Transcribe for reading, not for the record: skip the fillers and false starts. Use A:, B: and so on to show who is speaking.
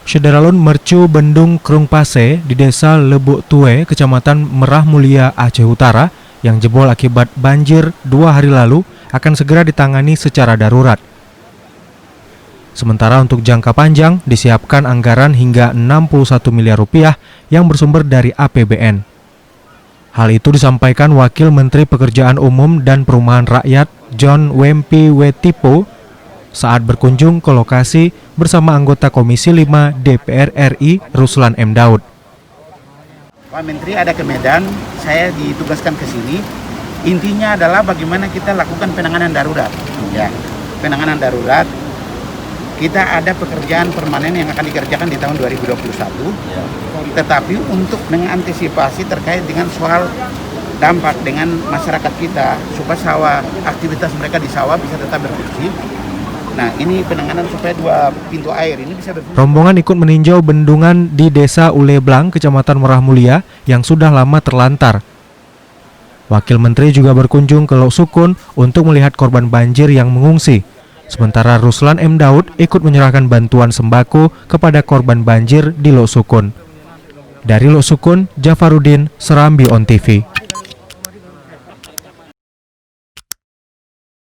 A: Syederalun Mercu Bendung Krung Pase di Desa Lebuk Tue, Kecamatan Merah Mulia, Aceh Utara, yang jebol akibat banjir 2 hari lalu akan segera ditangani secara darurat. Sementara untuk jangka panjang disiapkan anggaran hingga 61 miliar rupiah yang bersumber dari APBN. Hal itu disampaikan Wakil Menteri Pekerjaan Umum dan Perumahan Rakyat John Wempi Wetipo saat berkunjung ke lokasi bersama anggota Komisi 5 DPR RI Ruslan M. Daud.
B: Pak Menteri ada ke Medan, saya ditugaskan ke sini. Intinya adalah bagaimana kita lakukan penanganan darurat. Ya, penanganan darurat. Kita ada pekerjaan permanen yang akan dikerjakan di tahun 2021. Ya. Tetapi untuk mengantisipasi terkait dengan soal dampak dengan masyarakat kita supaya aktivitas mereka di sawah bisa tetap berfungsi. Nah, ini penanganan supaya 2 pintu air ini bisa berfungsi.
A: Rombongan ikut meninjau bendungan di Desa Uleblang, Kecamatan Merah Mulia yang sudah lama terlantar. Wakil Menteri juga berkunjung ke Lok Sukun untuk melihat korban banjir yang mengungsi. Sementara Ruslan M. Daud ikut menyerahkan bantuan sembako kepada korban banjir di Lok Sukun. Dari Lok Sukun, Jafarudin, Serambi On TV.